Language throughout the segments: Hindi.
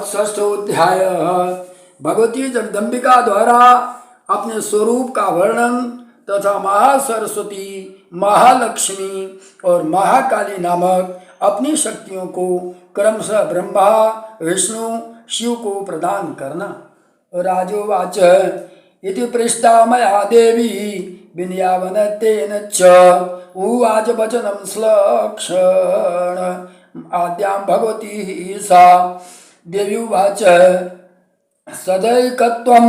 षष्ठोध्याय। भगवती जगदम्बिका द्वारा अपने स्वरूप का वर्णन तथा महासरस्वती, महालक्ष्मी और महाकाली नामक अपनी शक्तियों को क्रमशः ब्रह्मा, विष्णु, शिव को प्रदान करना। राजोवाच इति पृष्टा मया देवी विनयावनतेन च उवाच वचनं श्लक्षण आद्यां भगवती सा। देवी उवाच सदैकत्वं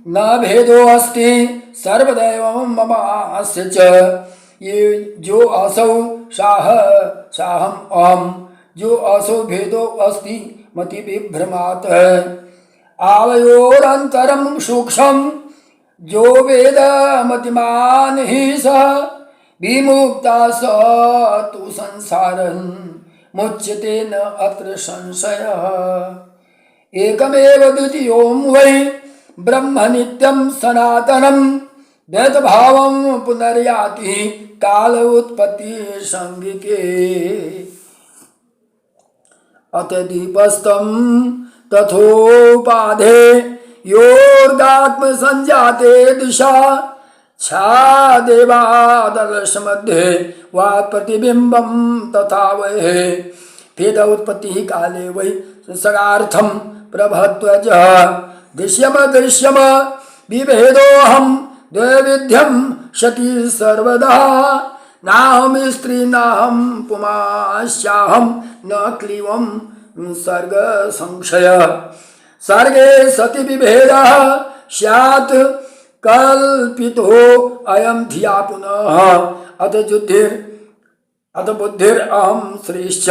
न भेदो अस्ति सर्वदैवं ममास्य च। ये जो असौ साहम अहम, जो असौ भेदो अस्ति मति विभ्रमात्। आवयोरन्तरं सूक्ष्मं जो वेद मतिमान हि सः विमुक्ता स तु संसारं मुच्यते न अत्र संशयः। एकमेव द्वितीयों वै ब्रह्म नित्यं सनातनं द्वैतभावं पुनर्याति काल उत्पत्ति संगिके। अत दीपस्तं तथोपाधे योर्दात्म संजाते दिशा छादेवादर्श मध्ये वा प्रतिबिंबं तथा वै भेद उत्पत्ति काले वै सगार्थम प्रभत्वज दृश्यम दृश्यम विभेदोऽहं द्वैविध्यं सति सर्वदा। नाहं स्त्री नाहं पुमास्याहं न क्लीवं सर्ग संशय। सर्गे सति विभेदः स्यात् कल्पितो अयं धिया पुनः। अथ बुद्धिर अहम श्रेष्ठ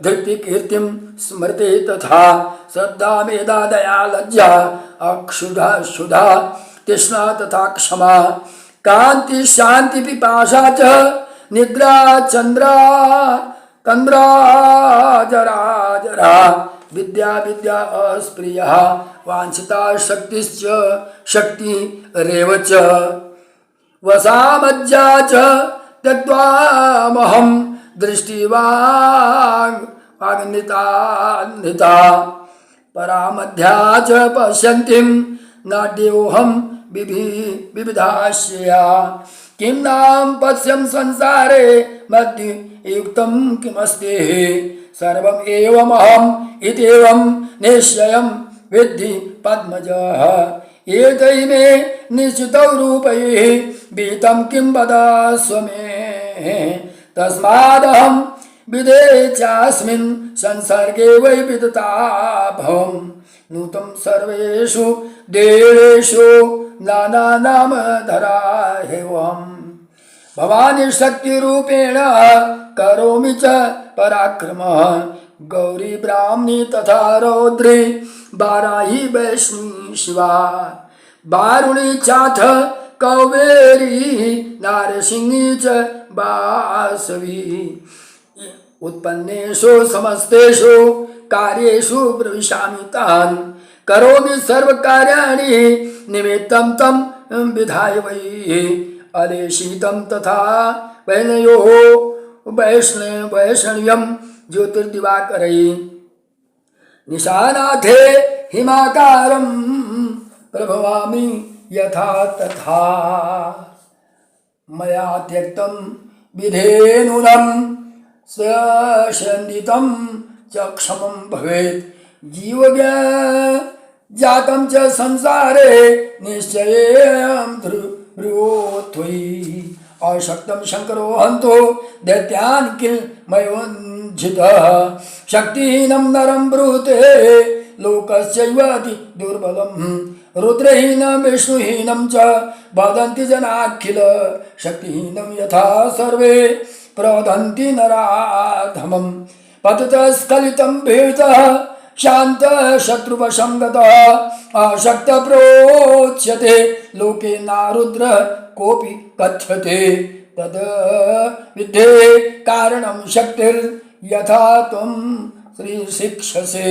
धृति कीर्तिम स्मृते तथा श्रद्धा मेधा दया लज्जा अक्षुधा शुधा तृष्णा तथा क्षमा कांति शांति पिपाशा च निद्रा चंद्रा तंद्रा जरा जरा विद्या विद्या अस्प्रिया वांछिता शक्तिश्च शक्ति रेव च वसा मज्जा च त्यक्त्वामहं दृष्टिवाग्निता परामध्या च पश्यन्तीं नाड्योऽहं विविधाश्रया। किं नाम पश्यं संसारे मध्ये युक्तं किमस्ति सर्वम् एवमहम् इत्येवं निश्चयं विद्धि पद्मजः। एतैमे निश्चितौ रूपैः बीतं किं वदास्व मे तस्मादहं विदेचास्मिन् संसर्गे वै विदताभवं नूतं सर्वेषु देवेषु नानानामधरा ह्यहम्। भवानी शक्तिरूपेण करोमि च पराक्रमः गौरी ब्राह्मणी तथा रौद्री बाराही वैष्णी शिवा वारुणी चाथ कौबेरी नारसिंही च वासवी। उत्पन्नेषु समस्तेषु कार्येषु प्रविशामि तान् करोमि सर्वकार्याणि निमित्तं तं विधाय वै अलेशीतं तथा वैनयोः वैष्णव्यं ज्योतिर्दिवाकरै निशानाथे हिमाकारं प्रभवामि यथा तथा। मया त्यक्तं विधेनूनं सशन्दितं च क्षमं भवेत् जीवज्ञ जातं च संसारे निश्चयेयं ध्रुवोत्थुयि। अशक्तं शंकरो हन्तो दैत्यान् किल मयोन्झितः शक्तिहीनं नरं ब्रूते लोकस्यैवाति दुर्बलं रुद्रहीनं विष्णुहीनं च वदन्ति जनाखिल शक्तिहीनं यथा सर्वे प्रवदन्ति नराधमं पततः स्खलितं भीतः शांत शत्रुवशंगतः अशक्त प्रोच्यते लोके नारुद्र कोपि कथ्यते तद विद्धे कारणं शक्तिर् यथा त्वं श्री शिक्षसे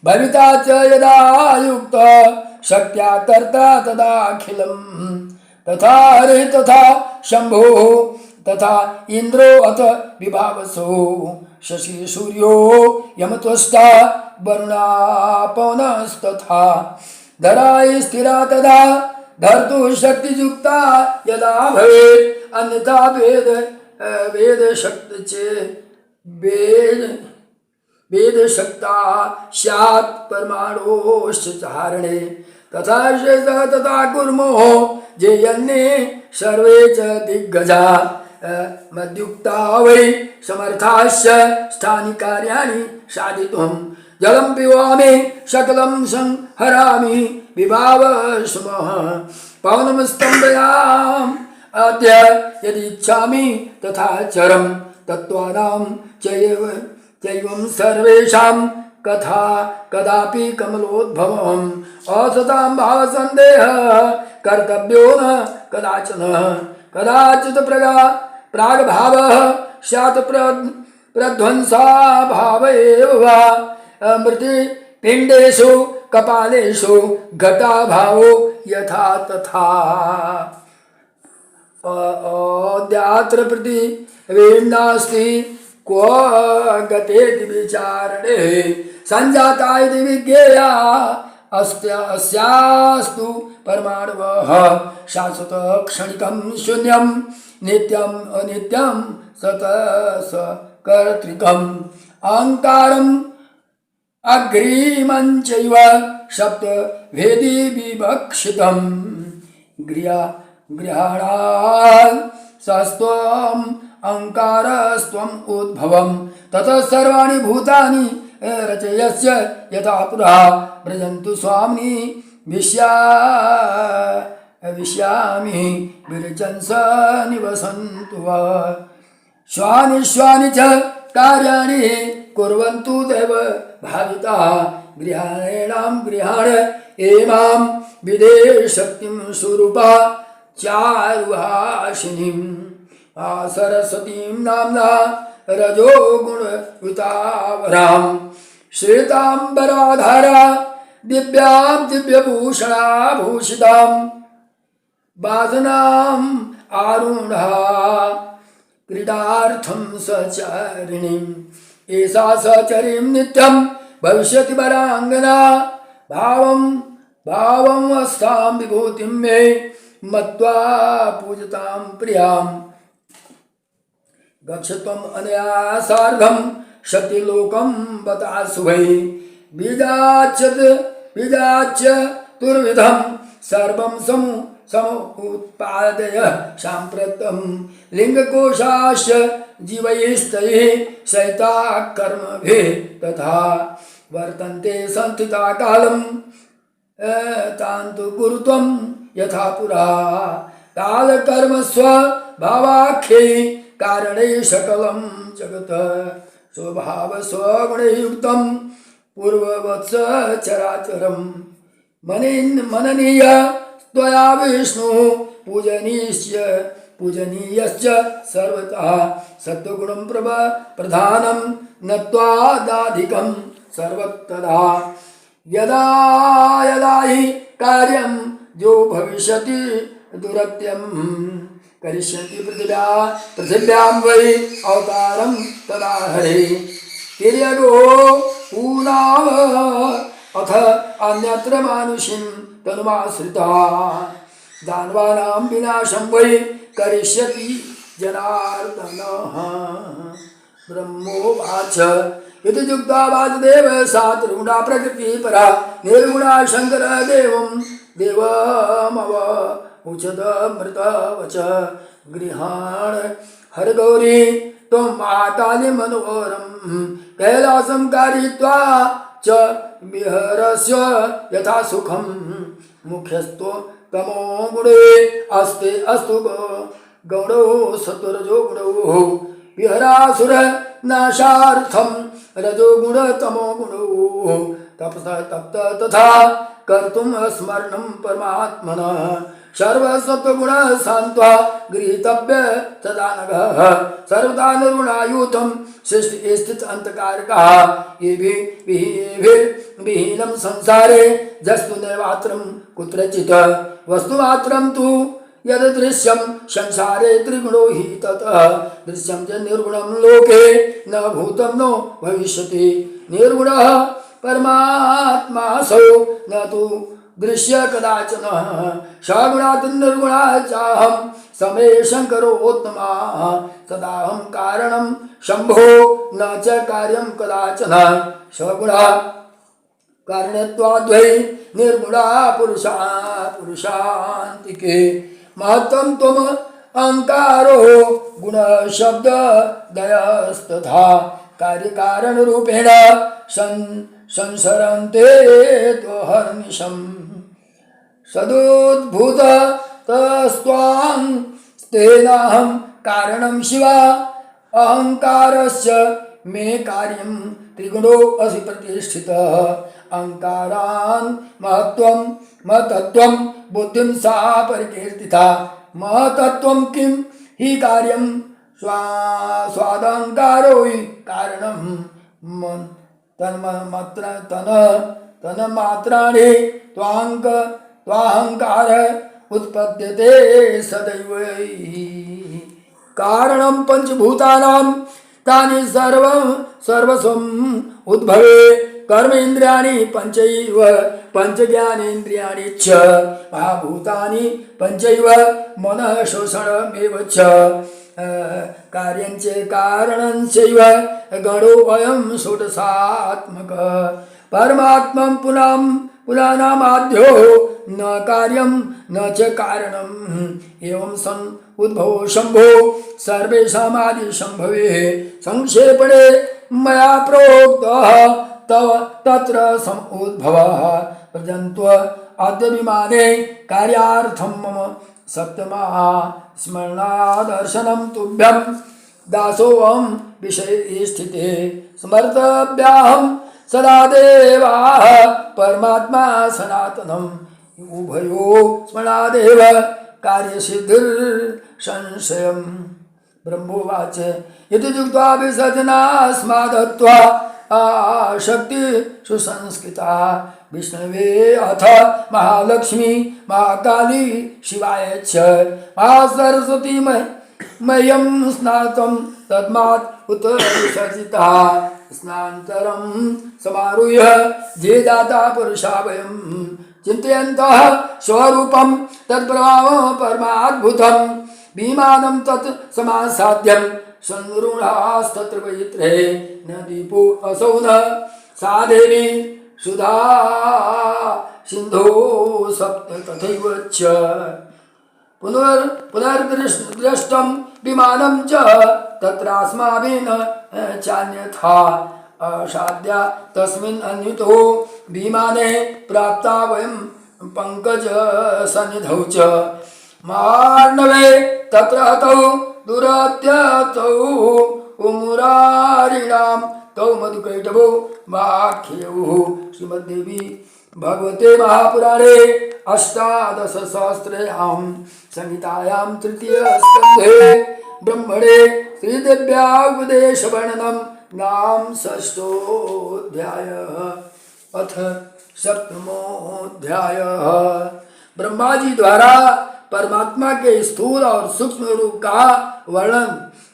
भविता च यदा युक्त शक्त्या कर्ता तदाखिलं तथा हरे तथा शंभो तथा इंद्रो अथ विभावसो शशि सूर्यो यमत्वष्टा वरुणापवनस्तथा धराय स्थिरा तदा धर्तु शक्तियुक्ता यदा भवेत् अन्यथा वेद शक्ति चे वेद शक्ता स्यात् परमाणोश्च चारणे तथा शेषः तथा कुर्मो जेयन्ने सर्वे च दिग्गजा मद्युक्ता वै समर्थाश्च स्थानि कार्याणि साधितुं जलं पिबामि सकलं संहरामि विभावस्मः पवनं स्तम्भयाम् अद्य यदीच्छामि तथा चरं तत्त्वानां चैवं सर्वेषां कथा कदापि कमलोद्भवम् असतां भावसन्देहः कर्तव्यो न कदाचन कदाचित् प्राग्भावः स्यात् प्रध्वंसाभाव एव वा मृत्पिण्डेषु कपालेषु घटाभावो यथा तथा अद्यात्र पृथिवीर्नास्ति क्व गतेति विचारणे संजाता इति विज्ञेया अस्यास्तु परमाणवः शाश्वत क्षणिकं शून्यं नित्यं अनित्यं सतसकर्तृकम् अहङ्कारम् अग्रिमञ्चैव सप्तभेदी विवक्षितम् गृहाणात् सस्त्वम् अहङ्कारस्त्वम् उद्भवम् ततः सर्वाणि भूतानि रचयस्य यथा पुरा व्रजन्तु स्वामिनि विश्यामि विरचन्स निवसन्तु वा स्वानि च कार्याणि कुर्वन्तु देव भाविताः गृहाण एमां विदेशक्तिं स्वरूपा चारुहासिनीम् सरस्वतीं नाम्ना रजो गुणयुतावरां श्वेतांबराधारा दिव्यां दिव्यभूषणाभूषितां वादनाम् आरूढा क्रीडार्थं सचारिणीम् एषा सचरीं नित्यं भविष्यति वराङ्गना भावम् अस्तां विभूतिं मे मत्वा पूजतां प्रियाम् गच्छत्वम् अनया सार्धं शक्तिलोकं बतासु वै बीजाच्च तुर्विधं सर्वं समुत्पादय साम्प्रतं लिङ्गकोशाश्च जीवैस्तैः सहिता कर्मभिः तथा वर्तन्ते संस्थिता कालं तान्तु कुरुत्वं यथा पुरा कालकर्म स्वभावाख्यै कारणे सकलं जगत् स्वभाव स्वगुणयुक्तं पूर्ववत्स चराचरं मननीय त्वया विष्णु पूजनीयश्च सर्वतः सत्त्वगुणं प्रधानं नत्वादाधिकं सर्वतदा यदा यदा हि कार्यं जो भविष्यति दुरत्यं करिष्यन्ति पृथिव्यां वै अवतारं तदा हरे तिर्यगो पूनाव अथ अन्यत्र मानुषीं तनुमाश्रिता दानवानां विनाशं वै करिष्यति जनार्दनः ब्रह्मोवाच इति युक्ता वासुदेव सा त्रिगुणा प्रकृतिः परा निर्गुणा शङ्करदेवं देवमव उचदमृतवच गृहाण हरगौरी त्वं महाकाली मनोहरं कैलासं कारयित्वा च विहरस्य यथा सुखं मुख्यस्तो तमो गुणे अस्तु गौणौ सत्वरजो गुणौ विहरासुर नाशार्थं रजोगुण तमो गुणौ तप्त तथा कर्तुं स्मरणं परमात्मनः सर्वसत्वगुण शान्त्वा गृहीतव्य तदा नघः सर्वदा निर्गुणायुतं स्थित अंतकारकः विहीनं संसारे जस्तु नैवात्रं कुत्रचित् वस्तुमात्रं तु यद दृश्यम संसारे त्रिगुणो हि ततः दृश्यम च निर्गुणम लोके न भूतम नो भविष्यति निर्गुणः परमात्मासौ न तु दृश्य कदाचन सगुणात् निर्गुणाः चाहं समे शंकरोत्तमा सदाहं कारणं शंभो न च कार्यं कदाचन सगुणः कारणत्वाद्वै निर्गुणा पुरुषान्तिके महत्त्वं त्वम् अहंकारो गुण शब्द दयस्तथा कार्यकारण रूपेण संसरन्ते त्वहर्निशम् सदुद्भूत तस्त्वां तेनाहं कारणं शिवा अहंकारस्य मे कार्यं त्रिगुणो असि प्रतिष्ठितः अहंकारान् महत्त्वं महतत्वं बुद्धिं सा परिकीर्तिता महतत्वं किं हि कार्यं स्वादहंकारो हि कारणं तन्मात्राणि त्वाहंकार उत्पद्यते सदैव कारणं पंचभूतानां तानि सर्वस्वम् उद्भवे कर्मेन्द्रियाणि पंचैव पंचज्ञानेन्द्रियाणि च महाभूतानि पंचैव मनः शोषणमेव च कार्यञ्च कारणञ्चैव गणोऽयं षोडशात्मकः परमात्मं पुराणामाद्यो न कार्यं न च कारणम् एवं सन् उद्भवो शंभो सर्वेषामादि शंभवे संक्षेपणे मया प्रोक्तः तव तत्र समुद्भवः प्रजन्त्व अद्य विमाने कार्यार्थं मम सप्तमा स्मरणादर्शनं तुभ्यं दासोऽहं विषये स्थिते स्मर्तव्याहं सदा देवाः परमात्मा सनातनम् उभयो स्मरणादेव कार्यसिद्धिर्संशयम् ब्रह्मोवाच इति जुक्त्वा विसर्जनास्मादत्वा आशक्ति सुसंस्कृता विष्णवे अथ महालक्ष्मी महाकाली शिवाय च महासरस्वती मह्यं स्नातं तस्मात् उत विसर्जिता स्नानन्तरं समारुह्य ये दाता पुरुषा वयं चिन्तयन्तः स्वरूपं तत्प्रभावं परमाद्भुतं विमानं तत् समासाद्यं संरूढास्तत्र वैत्रे न दीपो असौ न सा देवी सुधा सिन्धो सप्त तथैव च पुनर्दृष्टं विमानं च तत्रास्माभिः न चान्यथा असाध्या तस्मिन् अन्वितो विमाने प्राप्ता वयं पंकज सन्निधौ च मार्णवे तत्र हतौ दुरत्यतौ मुरारिणां तौ मधुकैटभौ वाख्यौ श्रीमद्देवी भगवते महापुराणे अष्टादशसहस्रायां संहितायां तृतीयस्कन्धे ब्रह्मणे श्रीदेव्या उपदेशवर्णनं नाम षष्ठोऽध्यायः अथ सप्तमोऽध्यायः ब्रह्मा जी द्वारा परमात्मा के स्थूल और सूक्ष्म रूप का वर्णन,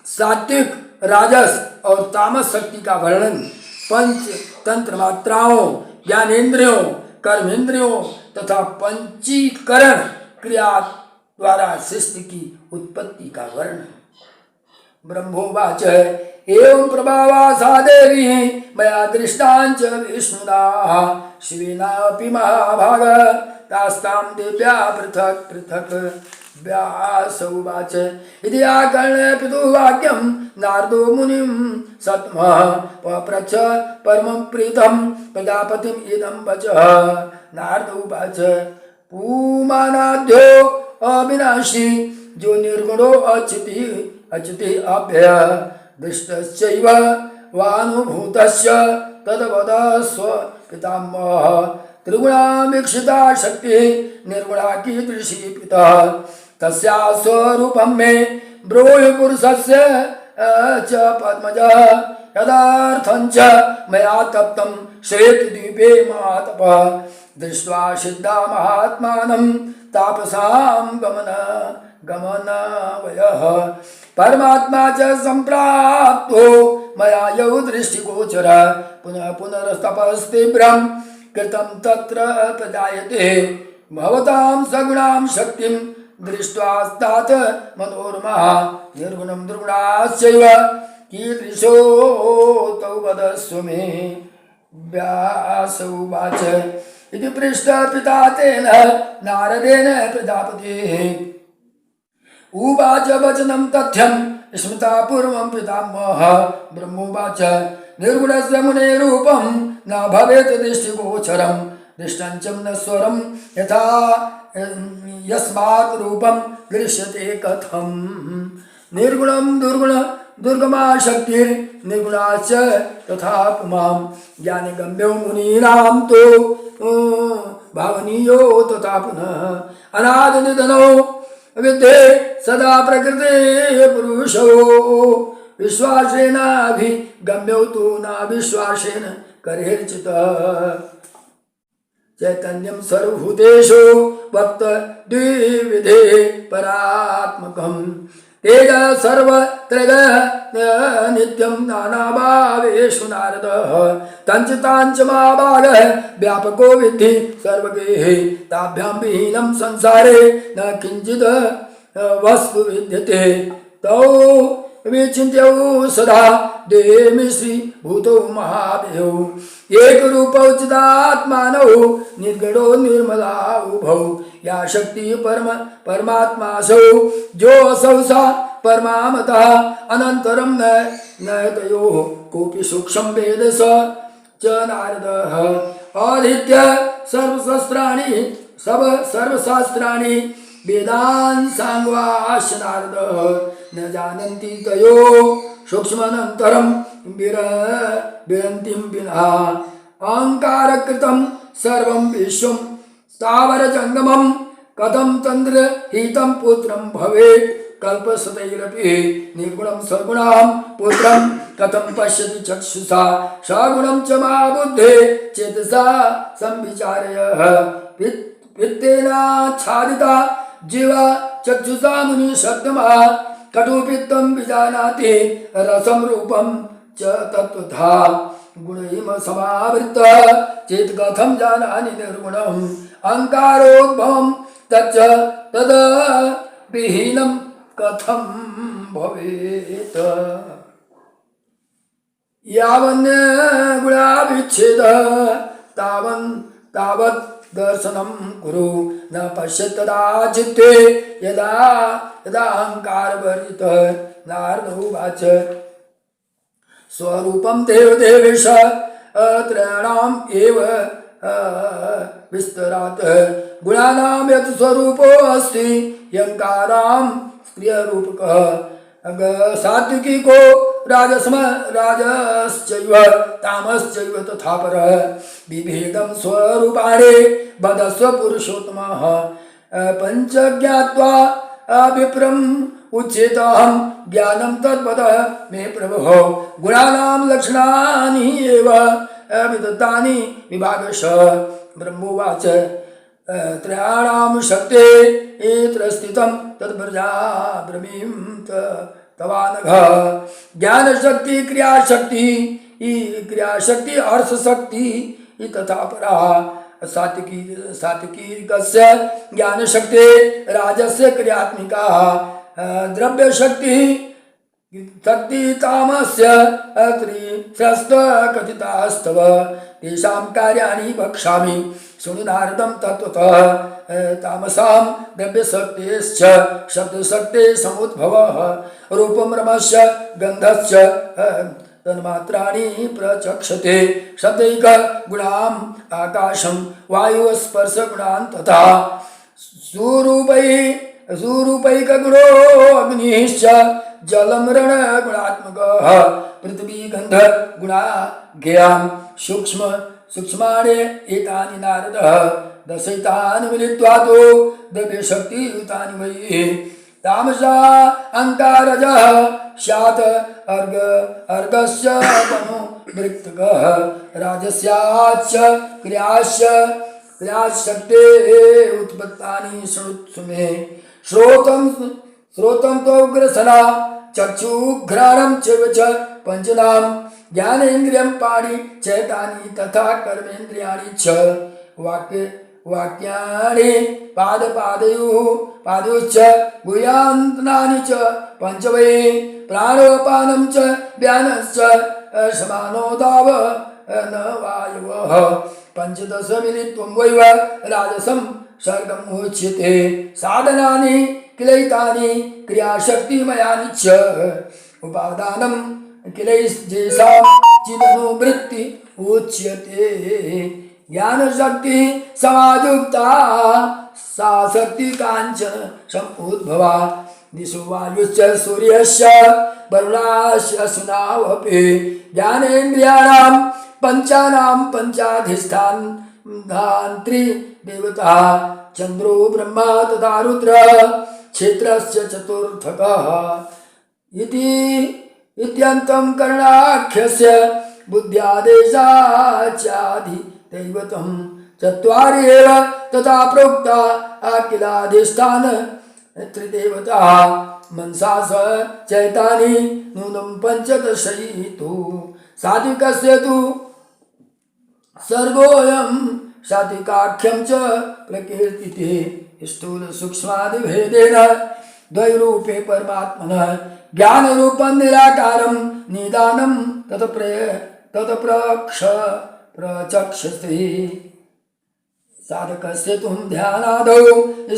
सात्विक राजस और तामस शक्ति का वर्णन, पंच तंत्र मात्राओं, ज्ञानेन्द्रियों, कर्मेंद्रियों तथा पंचीकरण क्रिया द्वारा सृष्टि की उत्पत्ति का वर्णन। ब्रह्मोवाच एवं प्रभावा सा देवी मया दृष्टांच विष्णुना शिवेनापि महाभाग तास्तां देव्या पृथक् पृथक् व्यास उवाच इति आकर्ण्य पितुवाक्यं नारदो मुनिं सत्मः पप्रच्छ परमं प्रीतं प्रजापतिम् इदं वचः। नारद उवाच पूमानाद्यो अविनाशी जो निर्गुणो अच्युति अभ्य दृष्टश्चैव वानुभूतस्य तद्वदस्व पितामह त्रिगुणा वीक्षिता शक्ति निर्गुणा कीदृशी पिता तस्या स्वरूपं मे ब्रूहि पुरुषस्य च पद्मजः यदार्थं च मया तप्तं श्वेतद्वीपे महातपः दृष्ट्वा सिद्धा महात्मानं तापसां गमनावयः परमात्मा च सम्प्राप्तो मया यौ दृष्टिगोचर पुनः पुनरस्तपस्तीव्रं कृतं तत्र प्रजायते भवतां सगुणां शक्तिं दृष्ट्वास्तात् मनोरमा निर्गुणं दुर्गुणाश्चैव कीदृशो तौ वदस्व मे व्यास उवाच इति पृष्टः पिता तेन नारदेन प्रजापतेः उवाच वचनं तथ्यं स्मृता पूर्वं पितामहः ब्रह्मोवाच निर्गुणस्य मुने रूपं न भवेत् दृष्टिगोचरं दृष्टं च न स्वरं यथा यस्मात् रूपं दृश्यते कथं निर्गुणं दुर्गमा शक्तिर्निर्गुणाश्च तथा पुमां ज्ञानगम्यो मुनीनां तो भावनीयो तथा पुनः अनादिनिधनो विद्ये सदा प्रकृते पुरुषो विश्वासेनाभिगम्यो तु न विश्वासेन करेर्चितः चैतन्यं सर्वभूतेषु वक्त द्विविधे परात्मकम् तेज सर्वत्र नित्यं नानाभावेषु नारदः तञ्च महाभागः व्यापको विद्धि सर्वगेः ताभ्यां विहीनं संसारे न किञ्चित् वस्तु विद्यते तौ विचिन्त्यौ सदा देहि श्रीभूतौ महादेवौ एकरूपौ चिदात्मानौ निर्गुणो निर्मला उभौ या शक्ति परमात्मासौ जोऽसौ सा परमामतः अनन्तरं न तयोः कोऽपि सूक्ष्मं वेद स च नारदः अधीत्य सर्वशास्त्राणि वेदान् सांगवाश्च नारदः न जानन्ति तयोः सूक्ष्मानन्तरं विरन्तिं विना अहङ्कारकृतं सर्वं विश्वं स्थावरजङ्गमं कथं चन्द्रहितं पुत्रं भवेत् कल्पशतैरपि निर्गुणं सगुणं पुत्रं कथं पश्यति चक्षुषा सगुणं च महाबुद्धे चेतसा संविचारय पित्तेनाच्छादिता जीवा चक्षुषा मुनिषद्मा कटुपित्तं विजानाति रसं रूपं च तत्त्वथा गुणैः समावृतः चेत् कथं जानाति निर्गुणम् अहङ्कारोद्भवं तच्च तद् विहीनं कथं भवेत् यावन्गुणाविच्छेदः तावत् दर्शनं कुरु न पश्यत् तदा चित्ते यदा अहङ्कारवर्जितः नारद उवाच स्वरूपं देवेश त्रयाणाम् एव विस्तरात् गुणानां यत् स्वरूपो अस्ति ह्यङ्कारां क्रियारूपकः सात्विको राजसश्चैव तामश्चैव तथा परः विभेदं स्वरूपाणि वदस्व पुरुषोत्तमः पञ्च ज्ञात्वा विप्रम् उच्येताहं ज्ञानं तद्वद मे प्रभो गुणानां लक्षणानि एव विदत्तानि विभागशः ब्रह्मोवाच त्रयाणां शक्ते एत्रस्थितं तद्व्रजा ब्रवीं तवानघ ज्ञानशक्ति क्रियाशक्ति अर्थशक्ति तथा परा सात्विकीकस्य ज्ञानशक्ति राजस्य क्रियात्मिका द्रव्यशक्ति तामस्य त्रिस्रस्तकथितास्तव तेषां कार्याणि वक्ष्यामि शृणु नारदं तत्त्वतः तामसां द्रव्यशक्तेश्च शब्दशक्तेः समुद्भवः रूपं रमस्य गन्धश्च तन्मात्राणि प्रचक्षते शब्दैकगुणाम् आकाशं वायुस्पर्शगुणान् तथा सुरूपैकगुणो अग्निश्च जलं रणगुणात्मकः पृथ्वी गन्धगुणा ज्ञेयां सूक्ष्माणि एतानि नारदः दशैतानि मिलित्वा तु द्रव्यशक्तियुतानि वै तामसा अहङ्कारजः स्यात् अर्गस्य तनु वृत्तकः राजस्याच्च क्रियाश्च क्रियाशक्ते उत्पत्तानि शृणुत्सु मे श्रोतं त्वग्रसना चक्षुघ्राणं च पंचनाम ज्ञानेन्द्रियं पाणि चैतानि तथा कर्मेन्द्रियाणि च वाक्यानि पादयोश्च गुह्यान्तनानि च पंच वै प्राणोपानं च व्यानश्च समानो दाव न वायवः पंचदश मिलित्वं वैव राजसं सर्गम् उच्यते साधनानि किलैतानि क्रियाशक्तिमयानि च उपादानं किलैस्तेषां चिदनुवृत्ति उच्यते ज्ञान शक्ति समायुक्ता सा शक्ति कांचन समुद्भवा दिशो वायुश्च सूर्यस्य वरुणस्य अश्विनावपि ज्ञानेन्द्रियाणां पंचानां पंचाधिष्ठान्धात्री देवता चंद्रो ब्रह्मा तथा रुद्र क्षेत्रस्य चतुर्थकः इत्यन्तं करणाख्यस्य बुद्ध्यादेशाचाधि दैवतं चत्वारि एव तथा प्रोक्ता अखिलाधिष्ठान त्रिदेवता मनसा स चैतानि नूनं पंचदशैतु सात्विकस्य तु सर्गोऽयं सात्विकाख्यं च प्रकीर्तिते स्थूल सूक्ष्मादिभेदेन द्वैरूपे परमात्मनः ज्ञानरूपं निराकारं निदानं प्रचक्षते साधकस्य तुम ध्यानादौ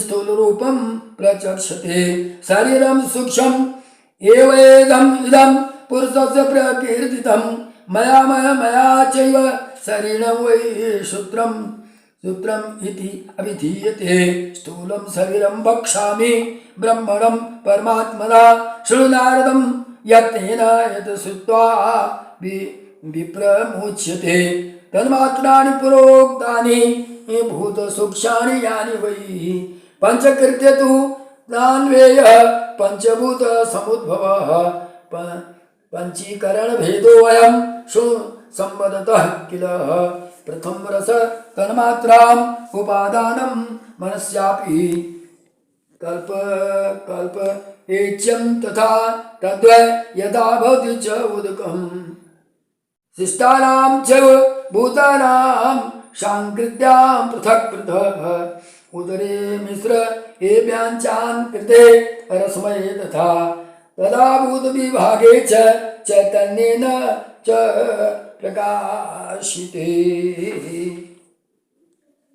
स्थूल रूपं प्रचक्षते शरीरं सूक्ष्मम् इदं पुरुषस्य प्रकीर्तितं मया चैव शरीरं वै सूत्रम् इति अभिधीयते स्थूलं शरीरं वक्ष्यामि ब्रह्मणं परमात्मना शृणु नारदं यत्नेन यत् श्रुत्वा विप्रमुच्यते तन्मात्राणि पुरोक्तानि भूतसूक्ष्माणि यानि वै पंचकृत्य तु नान्वेयः पंचभूत समुद्भवः पंचीकरणभेदोऽयं शृणु संवदतः किल प्रथम रस तन्मात्राम् उपादानं मनस्यापि कल्प एच्यं तथा तद्वै यथा भवति च उदकम् शिष्टानां च भूतानां सांकृत्यां पृथक् उदरे मिश्र एव्याञ्चान् कृते रसमये तथा तदा भूतविभागे च चैतन्येन च प्रकाशिते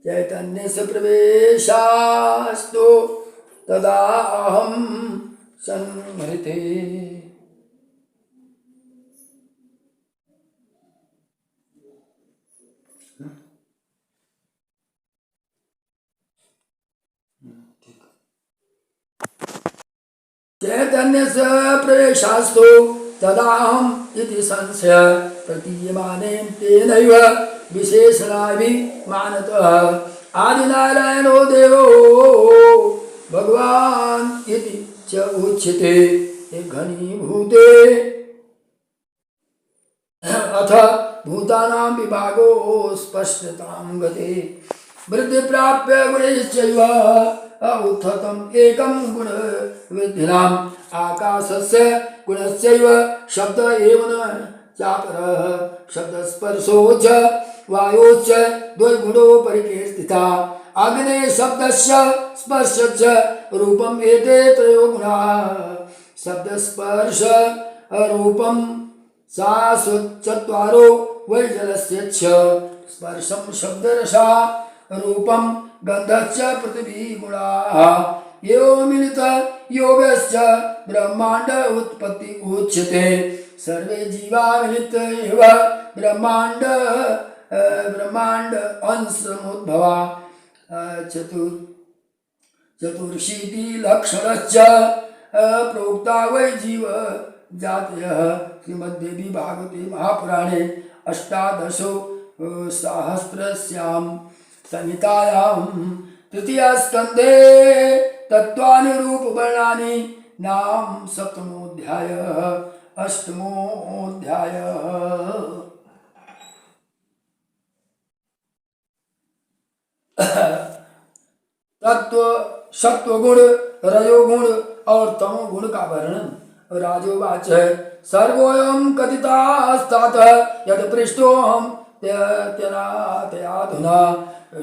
चैतन्यस्य प्रवेशास्तु तदा अहं संहृते चैतन्यस्य प्रवेशास्तु तदाहम् इति संशय प्रतीयमानेन तेनैव विशेषणाभिमानतः आदिनारायणो देवो भगवान् इति च उच्यते घनीभूते अथ भूतानां विभागो स्पष्टतां गते वृद्धि प्राप्य गुणैश्चैव उत्थतम् एकं गुणविद्धिनाम् आकाशस्य गुणस्यैव शब्द एव न चापरः शब्दस्पर्शो च वायोश्च द्वैगुणो परिकीर्तिता अग्ने शब्दस्य स्पर्शस्य रूपम् एते त्रयो गुणाः शब्दस्पर्श रूपं सा चत्वारो वै जलस्य च स्पर्शं शब्दरसा रूपं गन्धश्च पृथिवी गुणाः एवं मिलित योगश्च ब्रह्मांड उत्पत्ति उच्यते सर्वे जीवा मिलित एव ब्रह्मांड अंशमुद्भवा चतुर्शीति लक्षणश्च प्रोक्ता वै जीव जातयः श्रीमद्देवी भागवते महापुराणे अष्टादशो सहस्रस्यां संहितायां तृतीयस्कन्धे तत्त्वानि रूपवर्णानि नाम सप्तमोऽध्यायः अष्टमोऽध्यायः तत्व सत्वगुण, रजोगुण और तमोगुण का वर्णन। राजोवाच सर्वोऽयं कथितास्तात यत् पृष्टोऽहं त्यनातयाधुना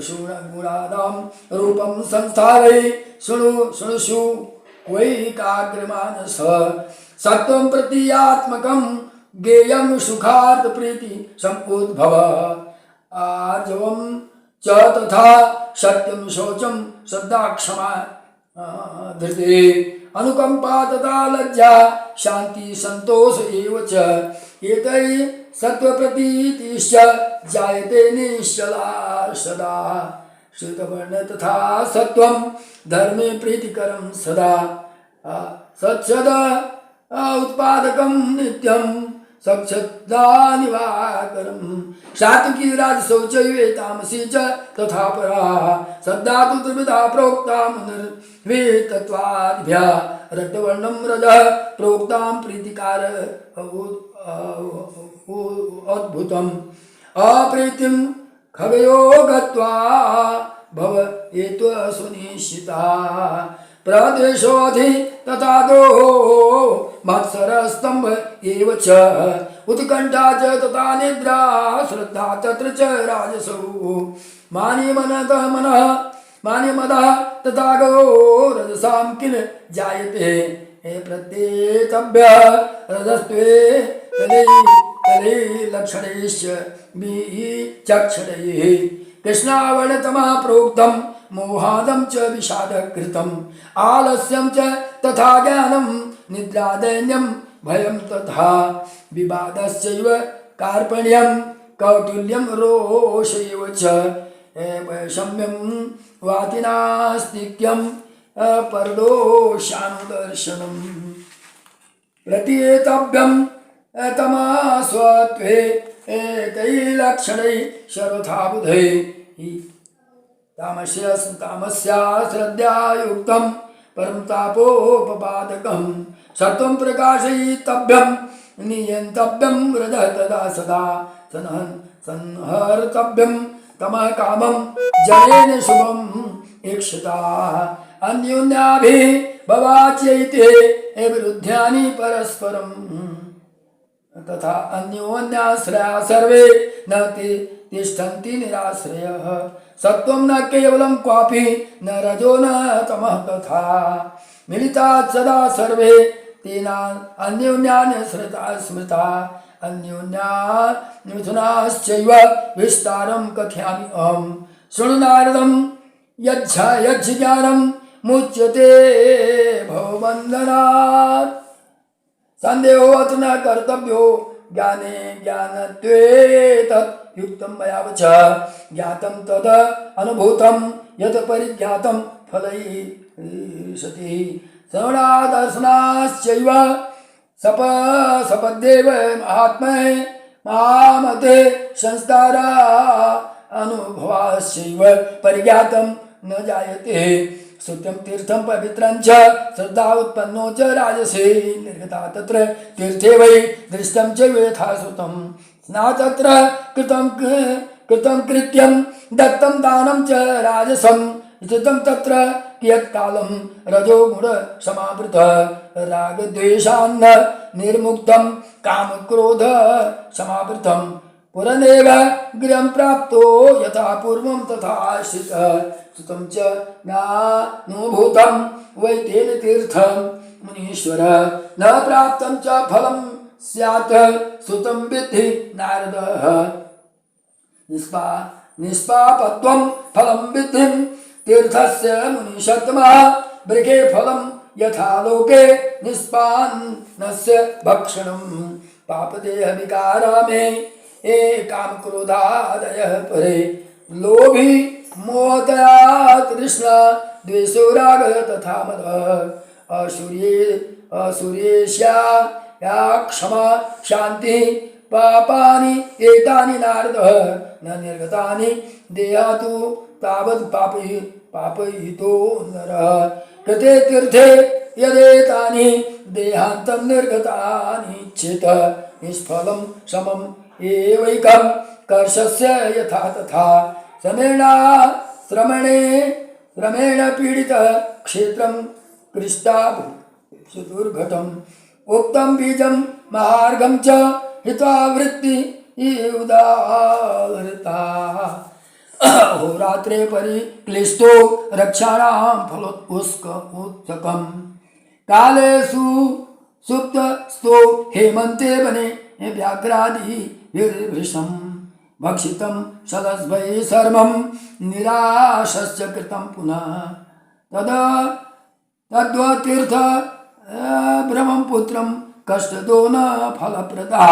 शूणगुणानां रूपं संस्थावै शृणुषु वैकाग्रमानस। सत्वं प्रतीयात्मकं ज्ञेयं सुखार्थ प्रीति समुद्भव। आर्जवं च तथा सत्यं शौचं श्रद्धा क्षमा धृति अनुकंपा तथा लज्जा शांति संतोष एव च। एतैः सत्वप्रतीतिश्च जायते निश्चला सदा। श्रुतवर्ण तथा सत्वं धर्मे प्रीतिकरं सदा। सत्सद उत्पादकं नित्यं सक्षदा निवाकरं। सात्विकी राजसौचैवे तामसी च तथा परा। श्रद्धा तु त्रिविधा प्रोक्ता मुनिर्वेत्तत्वादिभ्यः। रक्तवर्णं रजः प्रोक्तां प्रीतिकार अद्भुतम्। अप्रीतिं खगयो गत्वा भव एत्व सुनिश्चिता। प्रदेशोऽधि तथा दोः मत्सरस्तंभ एव च। उत्कण्ठा च तथा निद्रा श्रद्धा तत्र च राजसौ। मान्यमदः तथा गो रजसां किल जायते। प्रत्येतभ्यः रजस्त्वे तले लक्षणैश्च विचक्षणैः। कृष्णावर्णतमः प्रोक्तं मोहादं च विषादकृतम्। आलस्यं च तथा ज्ञानं निद्रादैन्यं भयं तथा। विवादश्चैव कार्पण्यं कौटिल्यं रोषैव च। वैषम्यं वातिनास्तिक्यं परदोषानुदर्शनम्। प्रतीतव्यं तमस्वत्वे एतैर्लक्षणैः सर्वथा बुधैः। तामस्या श्रद्धायुक्तं परं तापोपपादकं। सत्वं प्रकाशयितव्यं नियन्तव्यं रजः तदा सदा। संहर्तव्यं तमः कामं जनेन शुभं ईक्षिता। अन्योन्याभिभवाच्यैते विरुद्ध्यानि परस्परं। तथा अन्योन्याश्रया सर्वे न तिष्ठन्ति निराश्रयः। सत्वं न केवलं क्वापि न रजो न तमः तथा। मिलितात् सदा सर्वे तेन अन्योन्यान्यश्रिता स्मृता। अन्योन्यान्मिथुनाश्चैव विस्तारं कथयामि अहम्। शृणु नारदं यज्ज्ञानं मुच्यते भवबन्धनात्। सन्देहोऽत्र न कर्तव्यो ज्ञाने ज्ञानत्वे तत् युक्तं मया वच। ज्ञातं तद अनुभूतं यत् परिज्ञातं फलैषति। श्रवणादर्शनाश्चैव सपद्येव महामते संस्कारा अनुभवाश्चैव परिज्ञातं न जायते। श्रुत्यं तीर्थं पवित्रं च श्रद्धा उत्पन्नो च राजसे। निर्गता तत्र तीर्थे वै दृष्टं च यथा श्रुतं। स्नातत्र कृतं कृत्यं दत्तं दानं च राजसं। स्थितं तत्र कियत्कालं रजो गुण समावृत। रागद्वेषान्न निर्मुक्तं कामक्रोध समावृतं। पुरनेव गृहं प्राप्तो यथा पूर्वं तथा आश्रितः। श्रुतं च नानुभूतं वै तेन तीर्थं मुनीश्वर। न प्राप्तं च फलं स्यात् श्रुतं विद्धि नारदः। निष्पापत्वं फलं विद्धिं तीर्थस्य मुनिषत्तमः। बृहे फलं यथा लोके निष्पान्नस्य भक्षणं। पापदेह विकारा मे कामक्रोधादयः परे। लोभी मोहतया तृष्णा द्वेषो रागः तथा मदः। असूर्येष्या या क्षमा शान्तिः पापानि एतानि नारदः। न निर्गतानि देहातु तावत् पापयितो नरः। कृते तीर्थे यदेतानि देहान्तं निर्गतानि चेत् निष्फलं समम् एवैकं कर्षस्य यथा तथा। श्रमणे क्रमेण पीडित क्षेत्रं कृष्टाभूषदुर्घटम् उक्तं बीजं महार्घं च हित्वा वृत्ति उदारता होरात्रे परिक्लिष्टो रक्षाणां फलोत्कम् कालेषु सुप्तस्थो हेमन्ते वने व्याघ्रादिभिर्भृशम् भक्षितं सदस्वै सर्वं निराशस्य कृतं पुनः तद्वतीर्थ भ्रमं पुत्रं कष्टदो न फलप्रदा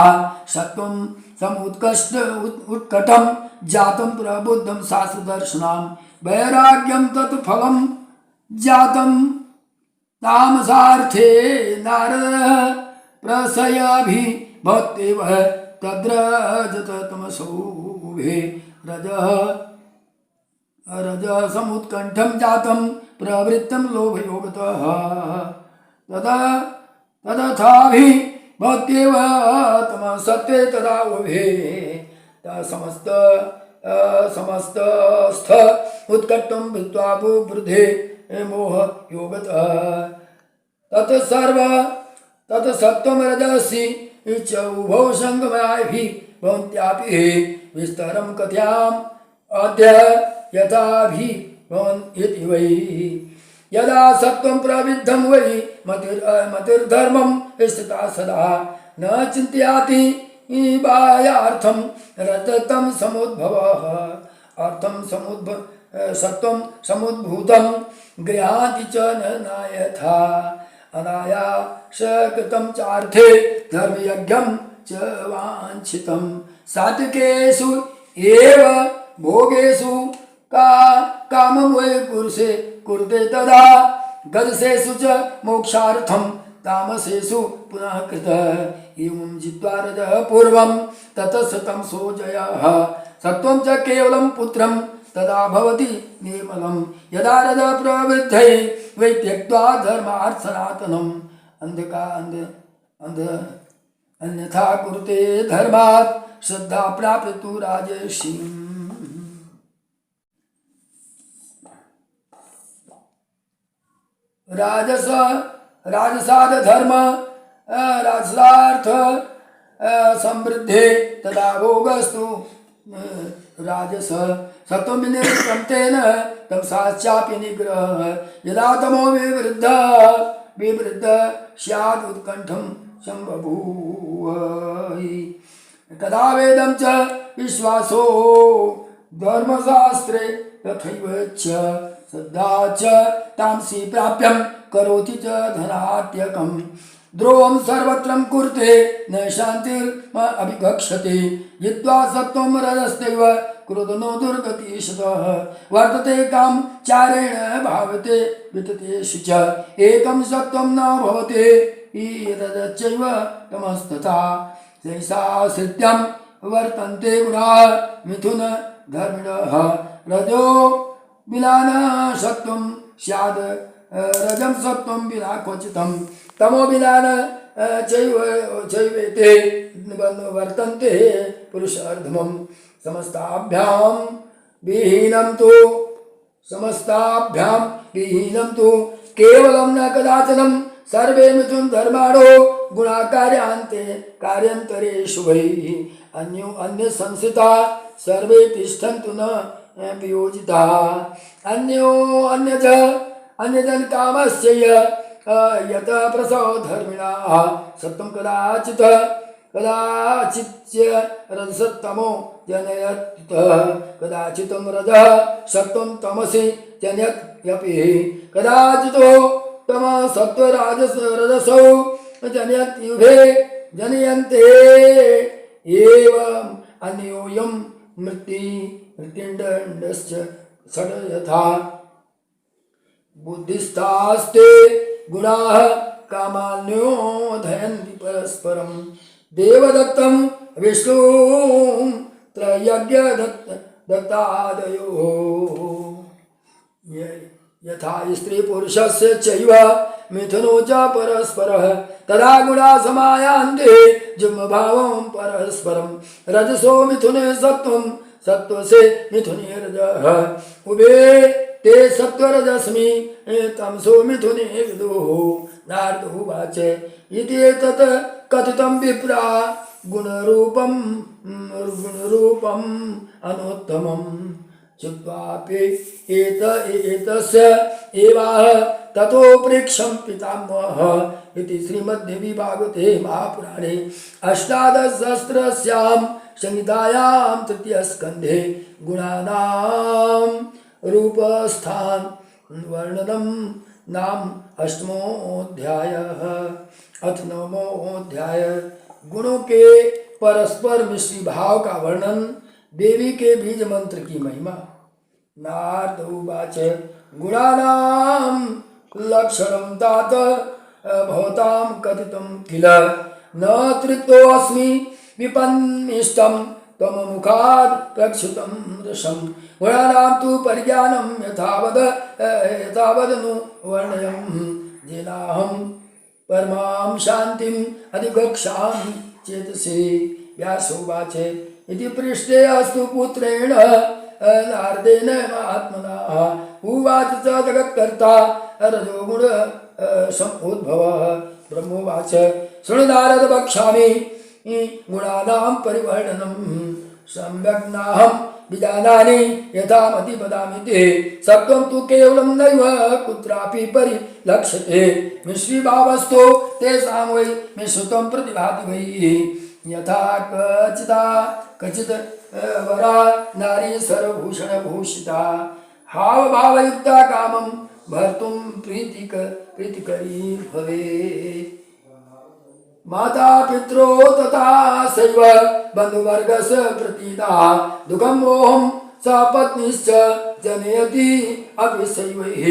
सत्वं समुत्कष्ट उत्कटं जातं प्रबुद्धं शास्त्रदर्शनां वैराग्यं तत् फलं जातं तामसार्थे नारदः प्रसयाभिभक्तेव तद्रजत तमसोभे रजसमुत्कण्ठं जातं प्रवृत्तं लोभयोगतः तदथाभिभक्त्येव तमसत्त्वे तदा उभे समस्तस्थ उत्कट्टं भित्त्वा बुबुधे मोहयोगतः तत्सत्त्वं रजसि च उभौ संगमाभिः भवन्त्यापि विस्तरं कथयाम् अद्य यथाभिभवन् इति वै यदा सत्त्वं प्रविद्धं वै मतिर्धर्मं स्थिता सदा न चिन्तयाति बाह्यार्थं रजतं समुद्भवः सत्त्वं समुद्भूतं गृहाति च न यथा अनायासकृतं चार्थे धर्मयज्ञं च वाञ्छितं सात्विकेषु एव भोगेषु कामं वै पुरुषे कुरुते तदा गदसेषु च मोक्षार्थं तामसेषु पुनः कृतः एवं जित्वा रजः पूर्वं ततः शतं सोजयः सत्त्वं च केवलं पुत्रं तदा भवति निर्मलं यदा रजः प्रवृद्धे वै त्यक्त्वा धर्मार्थ सनातनम् अन्यथा कुरुते धर्मात् श्रद्धा प्राप्य तु राजर्षिम् राजसाद धर्म राजसार्थ समृद्धे तदा भोगस्तु राजस सत्वं विनिर्मुक्तं तेन तमसाश्चापि निग्रहः यदा तमो विवृद्ध स्यात् उत्कण्ठं सम्बभूव तदा वेदं च विश्वासो धर्मशास्त्रे तथैव च श्रद्धा च तामसी प्राप्यं करोति च धनात्यकम् द्रोहं सर्वत्र कुरुते न शान्तिरभिगच्छति जित्वा सत्त्वं रजस्तैव क्रोधनो दुर्गतिशतः वर्तते काम चारेण भावते विततेषु च एकं सत्त्वं न भवते रजश्चैव तमस्तथा सैषा सत्यं वर्तन्ते गुणाः मिथुन धर्मिणः रजो विना न सत्त्वं स्यात् रजं सत्त्वं विना क्वचितं तमो विना न चैवेते वर्तन्ते पुरुषार्धमं समस्ताभ्यां विहीनं तु केवलं न कदाचनं सर्वे मिथुन धर्माणो गुणाकार्यान्ते कार्यान्तरेषु वै अन्य संस्थिता सर्वे तिष्ठन्तु न वियोजिता अन्यजन कामस्य यत प्रसव धर्मिणाः सत्त्वं कदाचित् रजसत्तमो जनयत् कदाचित् रजः सत्त्वं तमसि जनयत्यपि कदाचित् तमः सत्त्वराजसो जनयत्युभे जनयन्ते एवम् अन्योऽयं मृत्युदण्डश्च षड् यथा बुद्धिस्तास्ते गुणाः कामान्योधयन्ति परस्परं देवदत्तं विष्णुं त्रयज्ञदत्तादयोः यथा स्त्री पुरुषस्य चैव मिथुनो च परस्परः तदा गुणा समायान्ते जुम्भावं परस्परं रजसो मिथुने सत्त्वं सत्त्वसे मिथुने रजः उभे ते सत्वरजस्मि तमसो मिथुने विदुः नारद उवाच इति एतत् कथितं विप्रा गुणरूपम् अनुत्तमम् चुक्त्वापि एतस्य एवाह ततो प्रेक्षं पितामहः इति श्रीमद्देवी भागवते महापुराणे अष्टादशसहस्रस्यां संहितायां तृतीयस्कन्धे गुणानां रूपस्थान वर्णनम नाम अष्टमोऽध्यायः। अथ नवमोऽध्याय गुणों के परस्पर मिश्री भाव का वर्णन, देवी के बीज मंत्र की महिमा। नारद उवाच गुणानां लक्षणं तात भवतां कथितं किल न तृप्तोऽस्मि विपन्निष्टं त्वममुखात् प्रक्षुतं रसं गुणानां तु परिज्ञानं यथावदनु वर्णयम् येनाहं परमां शान्तिम् अधिगच्छामि चेतसि। व्यासोवाच इति पृष्ठे अस्तु पुत्रेण नारदेन महात्मना उवाच च जगत्कर्ता रजोगुण समुद्भवः। ब्रह्मोवाच शृणु नारद वक्ष्यामि गुणानां परिवर्णनं सम्यक् नाहं विजानामि यथा मति वदामि ते सत्त्वं तु केवलं नैव कुत्रापि परिलक्ष्यते मिश्रीभावस्थो तेषां वै मिश्रितं प्रतिभाति वै यथा कचित् वरा नारी सर्वभूषणभूषिता हावभावयुक्ता कामं भर्तुं प्रीतिकरी भवेत् माता पित्रो तथा सैव बन्धुवर्गस्य प्रतीता दुःखं मोहं सपत्नीश्च जनयति अपि सैवैः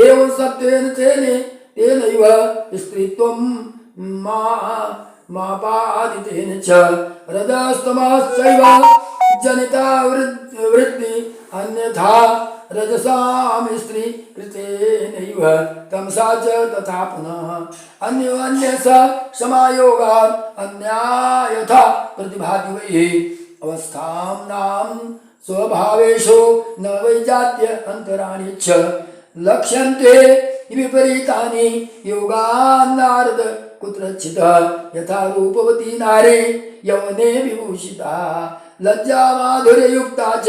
एवं सत्त्वेन तेनैव स्त्रीत्वं मापादितेन च रजस्तमश्चैव जनिता वृत्ति अन्यथा रजसां स्त्री कृतेनैव तमसा च तथा पुनः अन्योन्यस समायोगात् अन्या यथा प्रतिभाति वै अवस्थानां स्वभावेषु न वैजात्य अन्तराणि च लक्ष्यन्ते विपरीतानि योगान् नारद कुत्रचित् यथा रूपवती नारी यौवने विभूषिता लज्जा माधुर्ययुक्ता च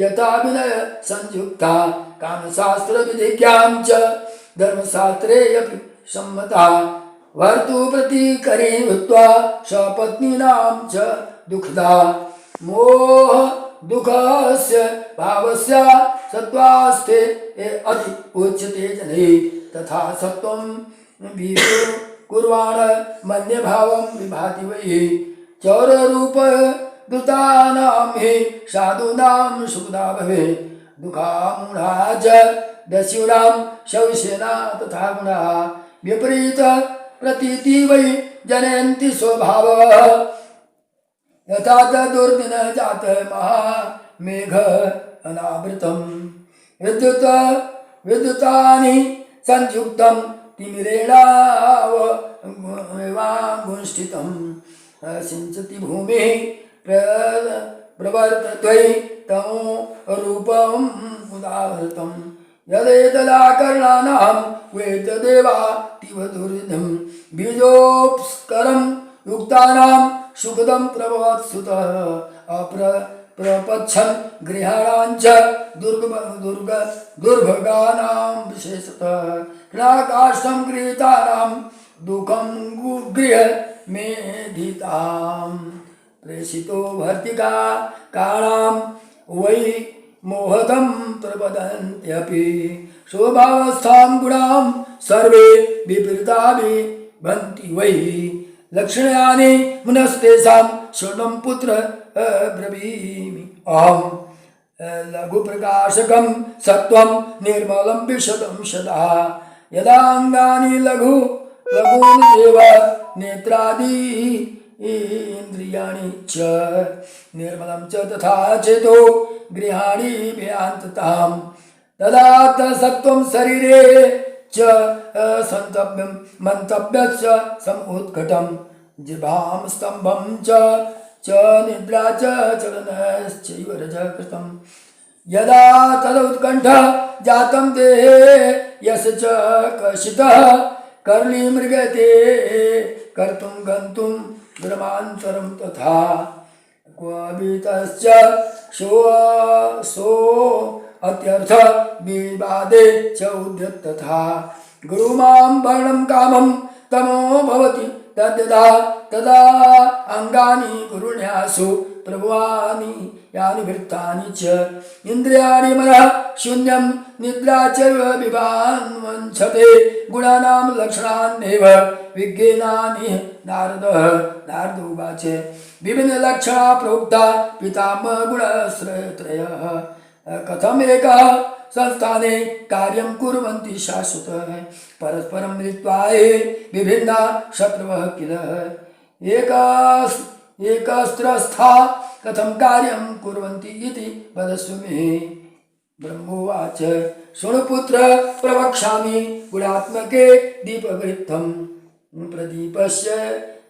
यथा विनय संयुक्ता कामशास्त्र विधिज्ञां च धर्मशास्त्रे अपि सम्मता भर्तु प्रतिकरी भूत्वा सपत्नीनां च दुःखदा मोह दुःखस्य भावस्य सत्त्वास्ते अति उच्यते जनैः तथा सत्त्वं कुर्वाण मन्यभावं विभाति वै चौररूप दुतानां हि साधूनां सुखदा भवेत् दुःखामूढा च दस्यूनां शविशेना तथा गुणा विपरीत प्रतीति वै जनयन्ति स्वभावः यथा च दुर्दिन जात महामेघ अनावृतं विद्युतानि संयुक्तं तिमिरेणावगुंष्ठितं सिञ्चति भूमिः प्रवर्तत्वै तमो रूपम् उदाहृतं यदेतदाकर्णानां वेतदेवातिव दुर्निधं बीजोपस्करं युक्तानां सुखदं प्रभवत्सुतः प्रपच्छन् गृहाणां च दुर्भगानां विशेषतः क्रीडाकाष्ठं गृहीतानां दुःखं गृह मेधिताम् प्रेषितो भर्तिका काणां वै मोहदं प्रपदन्त्यपि स्वभावस्थां गुणां सर्वे विपरीताभि भन्ति वै लक्षणानि मुनस्तेषां शृणुं पुत्र ब्रवीमि अहं लघुप्रकाशकं सत्त्वं निर्मलं विशतं सदा यदाङ्गानि लघूनि एव नेत्रादि इन्द्रियाणि च निर्मलं च तथा चेतो गृहाणि व्यान्ततां तदा सत्त्वं शरीरे च सन्तव्यं मन्तव्यश्च समुत्कटं जिह्वां स्तम्भं च निद्रा च चलनश्चैव रजः कृतं यदा तदुत्कण्ठ जातं देहे यस्य च कषितः कर्लीमृगते कर्तुं गन्तुं ब्रह्मान्तरं तथा क्वभितश्च सो अत्यर्थ विवादे च उद्यत तथा गुरुमां वर्णं कामं तमो भवति तद्यदा तदा अंगानि गुरुण्यासु प्रभवानि यानि वृत्तानि च इन्द्रियाणि मनः शून्यं निद्रा च विभान् वञ्चते गुणानां लक्षणान्येव विज्ञानानि नारद उवाच विभिन्न लक्षणा प्रोक्ता पितामह गुणत्रयः कथमेकः संस्थाने कार्यं कुर्वन्ति शाश्वतः परस्परं मिलित्वा विभिन्ना शत्रवः किल एकस्त्रस्था कथं कार्यं कुर्वन्ति इति वदस्व मे ब्रह्मोवाच शृणुपुत्र प्रवक्ष्यामि गुणात्मके दीपवृत्तं प्रदीपस्य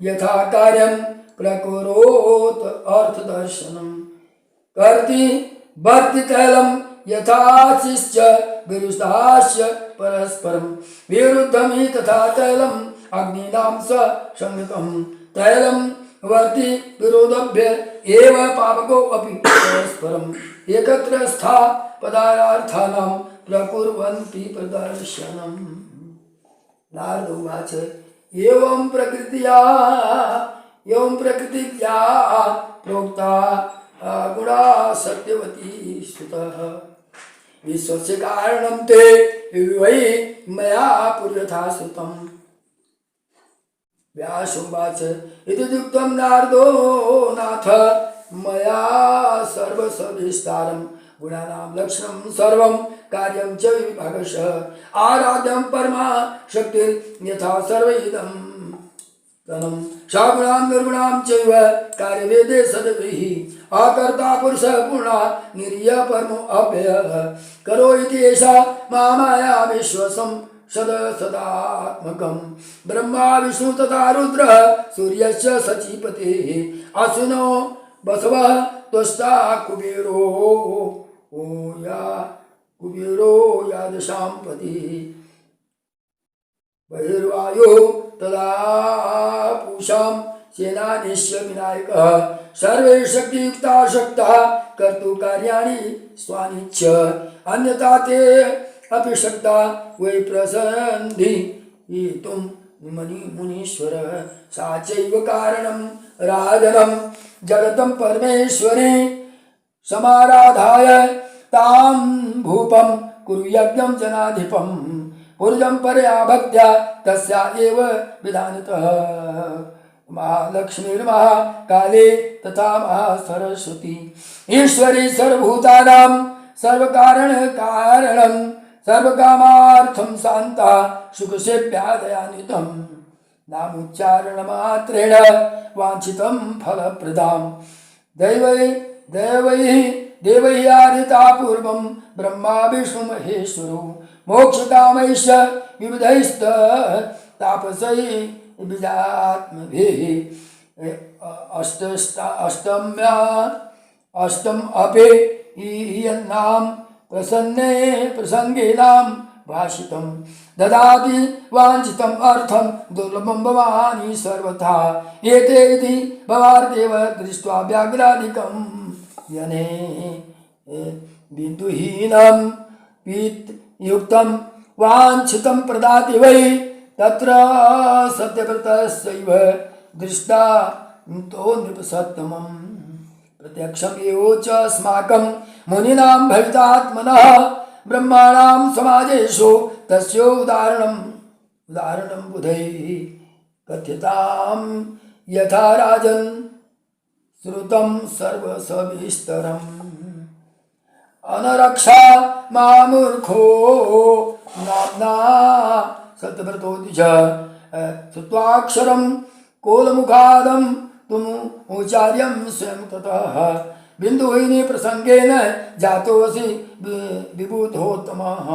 यथा कार्यं प्रकुरोत अर्थदर्शनं कर्ति वर्ति तैलं यथाचिश्च विरुष्टाश्च परस्परं विरुद्धमि तथा तैलम् अग्निनां स संयुतं तैलं वर्ति विरोधभ्य एव पावको अपि परस्परम् एकत्र स्था पदार्थानां प्रकुर्वन्ति प्रदर्शनम् नारद उवाच एवं प्रकृत्या प्रोक्ता गुणा सत्यवती श्रुतः विश्वस्य कारणं ते वै मया पुरथा श्रुतम् व्यासोवाच इति युक्तं नारदो नाथ मया सर्वसविस्तारं गुणानां लक्षणं सर्वं कार्यं च विभागशः आराध्यं परमा शक्तिर्यथा सर्वइदं तनं सगुणां निर्गुणां चैव कार्यवेदे सद्भिः अकर्ता पुरुषः पूर्णा निरीय परमो अव्ययः करो इति एषा माया विश्वसं सदात्मकं ब्रह्मा विष्णु तथा रुद्र सूर्यस्य सचीपतेः अश्विनो बसवः त्वष्टा कुबेरो यादशां पतिः बहिर्वायो तदा पूषां सेनानीश्च विनायकः सर्वे शक्तियुक्ता शक्तः कर्तुं कार्याणि स्वानि च अन्यथा ते अपि शक्ता वै प्रसन्धितुं मुनीश्वर सा चैव कारणं राजनं जगतं परमेश्वरे समाराधाय तां भूपं कुरु यज्ञं जनाधिपं पूर्वं परया भक्त्या तस्या एव विधानतः महालक्ष्मीर्महाकाली तथा महासरस्वती ईश्वरी सर्वभूतानां सर्वकारणं सर्वकामार्थं शान्ता सुखसेव्या दयान्वितं नामोच्चारणमात्रेण वाञ्छितं फलप्रदां देवैः आदिता पूर्वं ब्रह्मा विष्णु महेश्वरो मोक्षकामैश्च विविधैस्तापसैः बीजात्मभिः अष्टम अपि इयन्नां प्रसङ्गेनां भाषितं ददाति वाञ्छितम् अर्थं दुर्लभं भवानी सर्वथा एते इति भवार्देव दृष्ट्वा व्याघ्रादिकं यने बिन्दुहीनं पीतयुक्तं वाञ्छितं प्रदाति वै तत्र सत्यव्रतस्यैव दृष्टा तो नृपसत्तमम् प्रत्यक्षम् एव च अस्माकं मुनीनां भवितात्मनः ब्रह्माणां समाजेषु तस्य उदाहरणं बुधैः कथ्यतां यथा राजन् श्रुतं सर्वसविस्तरम् अनरक्षा मामूर्खो नाम्ना सत्यव्रतोऽति च श्रुत्वाक्षरं कोलमुखादं तुमुचार्यं स्वयं ततः बिन्दुहीने प्रसंगेन जातोऽसि विबुधोत्तमः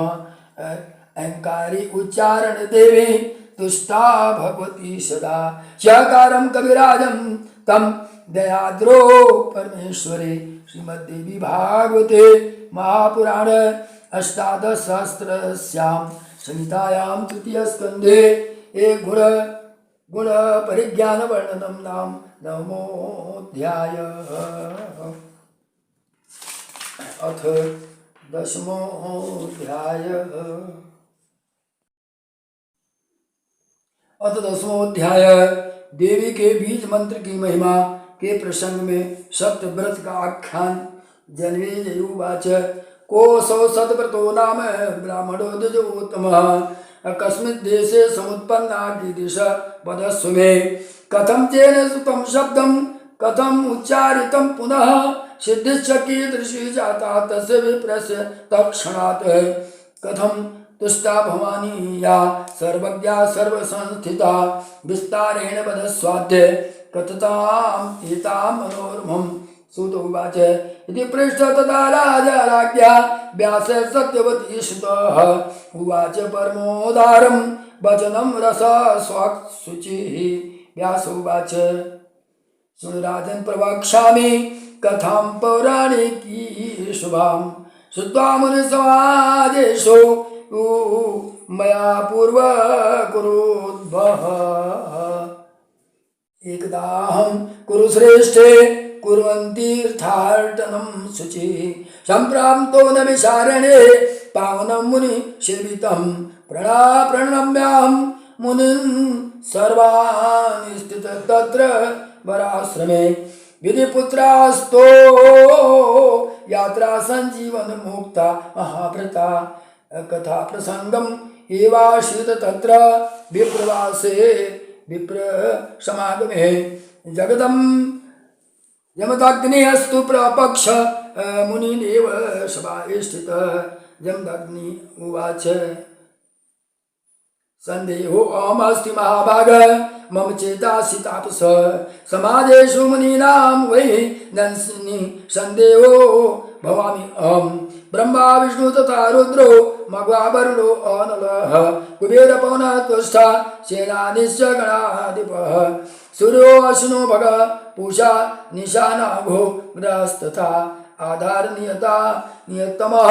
अहंकारी उच्चारण देवी तुष्टा भगवती सदा चकारं कविराजं तं दयाद्रो परमेश्वरे श्रीमद्देवी भागवते महापुराण अष्टादशसहस्रस्यां संहितायां तृतीयस्कन्धे एक गुण परिज्ञान वर्णनम नाम नवमोऽध्याय। अथ दशमोऽध्याय। देवी के बीज मंत्र की महिमा के प्रसंग में सत्यव्रत का आख्यान। जन्मेजयुवाच कोऽसौ सद्व्रतो नाम ब्राह्मणो द्विजोत्तमः कस्मिन् देशे समुत्पन्ना कीदृश वदस्व मे कथं तेन सुतं शब्दं कथम् उच्चारितं पुनः सिद्धिश्च कीदृशी जाता तस्य विप्रस्य तत्क्षणात् कथं तुष्टा भवानी या सर्वज्ञा सर्वसंस्थिता विस्तारेण वदस्वाद्य कथताम् एतां मनोरमम्। सूत उवाच इति पृष्ठ तदा राजा राज्ञा व्यासः सत्यवती श्रुतः उवाच परमोदारं वचनं रसस्वाक्शुचिः। व्यास उवाच शृणु राजन् प्रवक्ष्यामि कथां पौराणिकी शुभां श्रुत्वा मुनिसमाजेषु मया पूर्व कुरुद्भः। एकदाहं कुरुश्रेष्ठे कुर्वन्तीर्थाटनं शुचिः सम्प्राप्तो न विचारणे पावनं मुनि सेवितं प्रणम्याहं मुनीन् सर्वान् स्थित तत्र वराश्रमे विधिपुत्रास्तो यात्रा संजीवन मुक्ता महाव्रता कथा प्रसंगम एवाश्रित तत्र विप्रवासे विप्र समागमे जगदम यमदग्निस्तु प्रपक्ष मुनिरेव सभाये स्थितः। यमदग्नि उवाच संदेहो अहमस्ति महाभाग मम चेतासि तापस समाजेषु मुनीनां वै नंसिनी संदेहो भवामि अहम् ब्रह्मा विष्णु तथा रुद्रो मघवा वरुणो अनलः कुबेर पवनः त्वष्टा सेनानीश्च गणाधिपः सूर्यो अश्विनो भग पूषा निशानाघो ग्रहस्तथा आधार नियतमः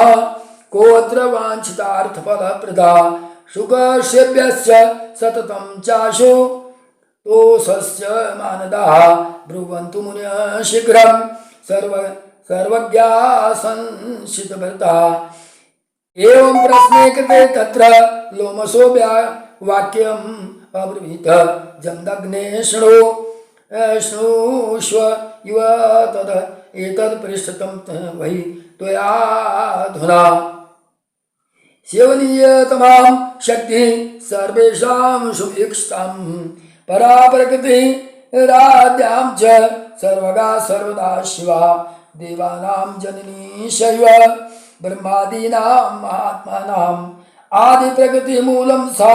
कोऽत्र वाञ्छितार्थफलप्रदा शुकसेव्यस्य सततं चाशु तोषस्य मानदाः ब्रुवन्तु मुनयः शीघ्रं सर्वज्ञा संशितव्रता। एवं प्रश्ने कृते तत्र लोमशो वाक्यम् अब्रवीत जमदग्ने शृणुष्व इव तद् एतत् पृष्ठतं वै त्वयाधुना सेवनीयतमां शक्ति सर्वेषां सुभिक्षतां परा प्रकृतिः राज्ञां च सर्वगा सर्वदा शिवा देवानां जननी शैव ब्रह्मादीनां महात्मानाम् आदि प्रकृति मूलं सा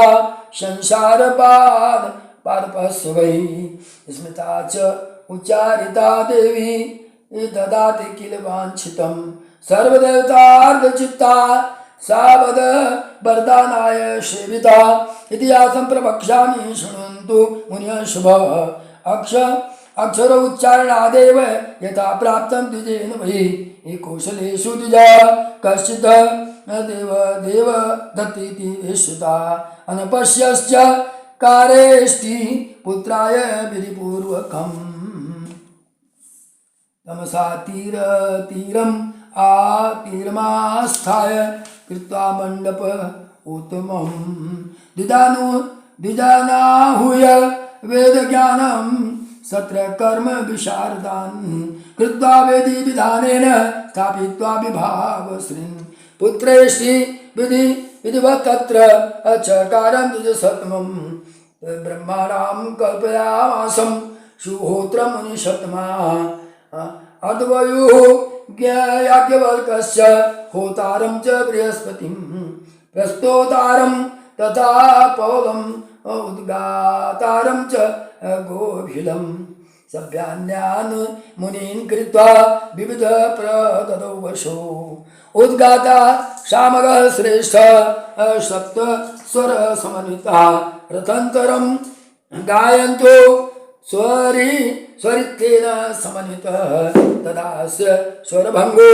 संसार पादपस्य वै स्मृता च उच्चारिता देवी ददाति किल वाञ्छितं सर्वदेवतार्धचित्ता सावद वरदानाय सेविता इतिहासं प्रवक्ष्यामि शृण्वन्तु मुनयः शुभः अक्षर उच्चारणादेव यथा प्राप्तं द्विजेन वै कौशलेषु द्विजा कश्चित् देव दत्तीति श्रुता अनपश्यश्च कारेष्टि पुत्राय विधिपूर्वकम् तमसा तीरम् तीरमास्थाय कृत्वा मण्डप उत्तमं द्विजानाहूय वेदज्ञानं सत्र कर्म विशारदान् कृत्वा वेदी विधानेन स्थापित्वा विभावश्रीन् पुत्रेष्टि विधिवत् तत्र अचकारं द्विजसत्तमं ब्रह्माणां कल्पयामासं सुहोत्रं मुनिषत्तमा अद्वयुः याज्ञवल्क्यस्य होतारं च बृहस्पतिं प्रस्तोतारं तथा पौलम् उद्गातारं च गोभिलं सभ्यान्यान् मुनीन् कृत्वा विविध प्रददौ वशो उद्गाता सामगः श्रेष्ठ सप्त स्वर समन्विता रथान्तरं गायन्तो स्वरित्वेन समन्वितः तदा स्वरभङ्गो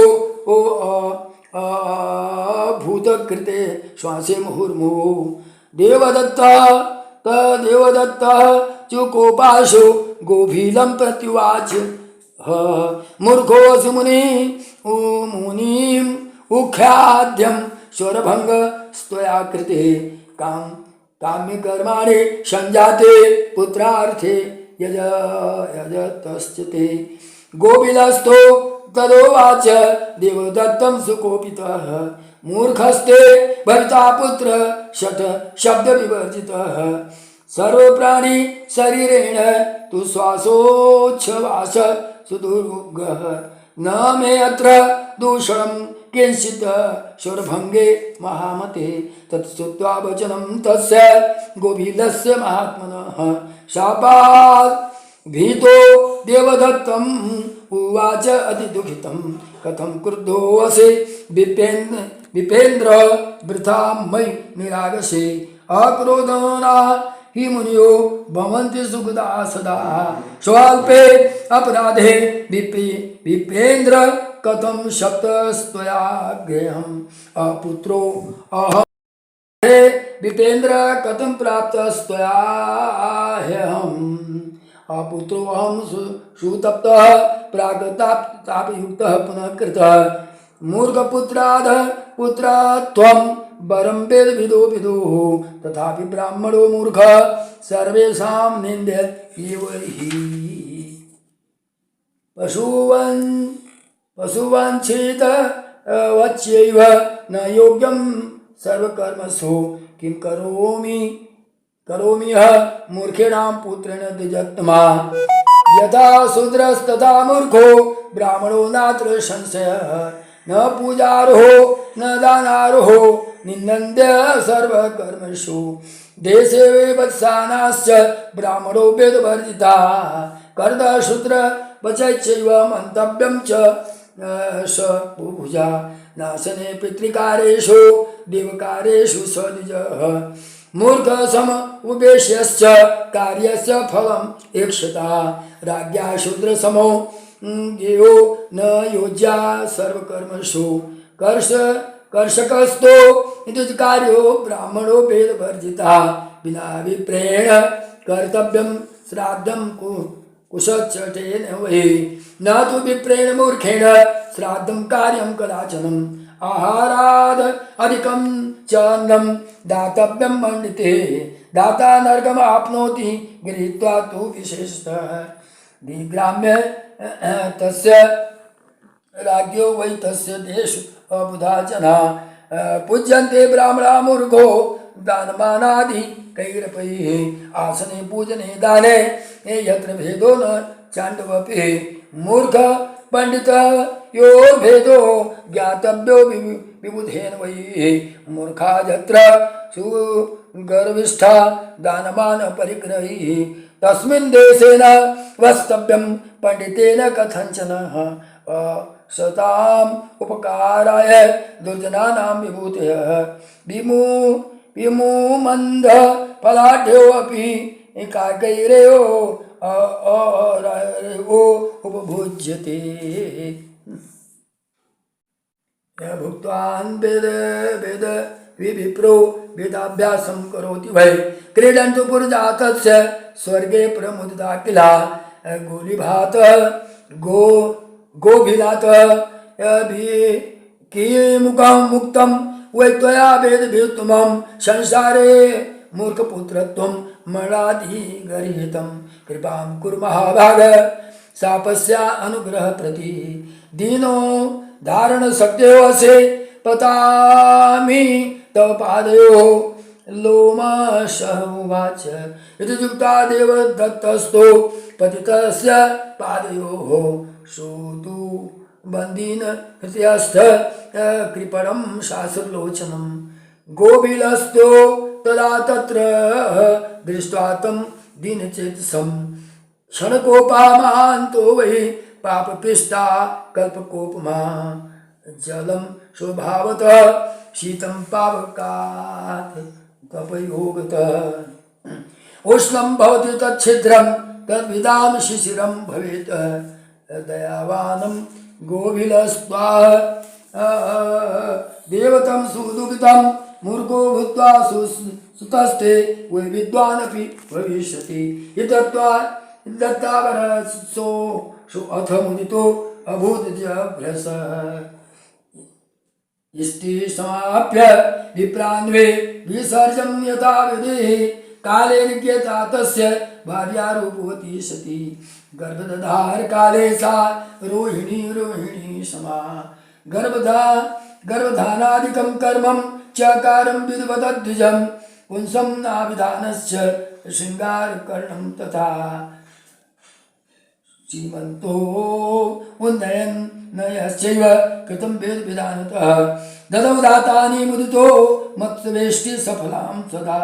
भूतकृते श्वासे मुहुर्मुहुः देवदत्तः चुकोपाशो गोभीलं प्रत्युवाच मूर्खोऽसि मुनिम् उख्याद्यं स्वरभङ्ग स्तया कृते काम्यकर्माणि संजाते पुत्रार्थे यजतश्च ते गोविलस्थो तदोवाच देवदत्तं सुकोपितः मूर्खस्ते भविता पुत्र शब्दविवर्जितः सर्वप्राणि शरीरेण तु श्वासोच्छ्वास सुदुर्गः न मे अत्र दूषणं किंचित् स्वरभङ्गे महामते तत्श्रुत्वा वचनं तस्य गोभिलस्य महात्मनः शापात् भीतो देवदत्तम् उवाच अतिदुःखितं कथं क्रुद्धोऽसि विपेन्द्र वृथा मयि निरागसे अक्रोधना हि मुनियो भवन्ति सुखदा सदा स्वल्पे अपराधे विपेन्द्र कथं शब्दस्त्वया ज्ञेयम् अपुत्रो अहं विपेन्द्र कथं प्राप्तस्त्वया ह्यहम् अपुत्रो अहं सुतप्तः प्रागतापयुक्तः पुनः कृतः पुत्र त्वं वरं वेदविदो विदुः तथापि ब्राह्मणो मूर्खः सर्वेषां निन्द्यत एव हि पशुवञ्चित वच्यैव न योग्यं सर्वकर्मसु किं करोमिह मूर्खेणां पुत्रेण द्विजत्तमा यथा शूद्रस्तथा मूर्खो ब्राह्मणो नात्र संशयः न पूजार्हो न दानार्हो निन्दन्त्य सर्वकर्मसु देशे वत्सानाश्च ब्राह्मणो वेदवर्जिता कर्दशूद्र वचैश्चैव मन्तव्यं च स्वभुजा नाशने पितृकार्येषु देवकार्येषु स्वनिजः मूर्खसम उपेक्ष्यश्च कार्यस्य फलम् ईक्षता राज्ञा शूद्रसमो ज्ञेयो न योज्या सर्वकर्मसु कर्षकस्तो कार्यो ब्राह्मणो वेदवर्जिता विना विप्रेण कर्तव्यं श्राद्धं कुशचटेन वै न तु विप्रेण मूर्खेण श्राद्धं कार्यं कदाचनम् आहाराद अधिकं च अन्नं दातव्यं मण्डिते दाता नरकम् आप्नोति गृहीत्वा तु विशेषतः दिग्राम्य तस्य राज्ञो वै तस्य देशु अबुधा जनाः पूज्यन्ते ब्राह्मणा मूर्खो दानमानादि कैरपैः आसने पूजने दाने यत्र भेदो न चाण्डवपि मूर्ख पंडित यो भेदो ज्ञातव्यो विबुधेन वै मूर्खा यत्र सुगर्विष्ठा दानमान परिग्रही तस्मिन् देशेन वस्तव्यं पंडितेन कथञ्चन सताम् उपकाराय दुर्जनानां विभूतयः विमुमन्द फलाढ्यो अपि काकैरेयो उपभुज्यते भुक्त्वान् वेद विप्रो वेदाभ्यासं करोति वै क्रीडन्तु पुरजातस्य स्वर्गे प्रमुदिता किला गोलीभातः गोभिलातः किमुखं मुक्तं वै त्वया वेदभित्तमं संसारे मूर्खपुत्रत्वं मराधिगर्हितं कृपां कुरु महाभाग शापस्या अनुग्रह प्रति दीनो धारण शक्यो असे पतामि तव पादयो लोमशः उवाच इति युक्ता देवदत्तस्तो पतितस्य पादयोः श्रोतु बन्दीन हृदयस्थ कृपणं शास्त्रलोचनं गोविलस्तो तदा तत्र दृष्ट्वा तं दीनचेतसं क्षणकोपामान्तो वै पापपृष्टा कल्पकोपमा जलं स्वभावतः शीतं पावकात् तपयोगतः उष्णं भवति तच्छिद्रं तद्विदां शिशिरं भवेत् दयावानं गोभिलस्त्वा देवतं सुदुःखितं मूर्खो भूत्वा सुतस्ते वै विद्वानपि भविष्यति इत्यत्वा दत्तावरसो अथ मुदितो अभूत जभ्रसः इष्टि समाप्य विप्रान्वे विसर्जं यथा विधिः कालेन ज्ञेता तस्य भार्यारूपवती सती गर्भदधार काले सा रोहिणी समा गर्भधानादिकं कर्मं चकारं विद्वद्विजं पुंसं नाभिधानस्य शृङ्गारकर्णं तथा श्रीमन्तो उन्नयन् नयश्चैव कृतं वेदविधानतः ददौ दातानि मुदितो मत्स्वेष्टि सफलां सदा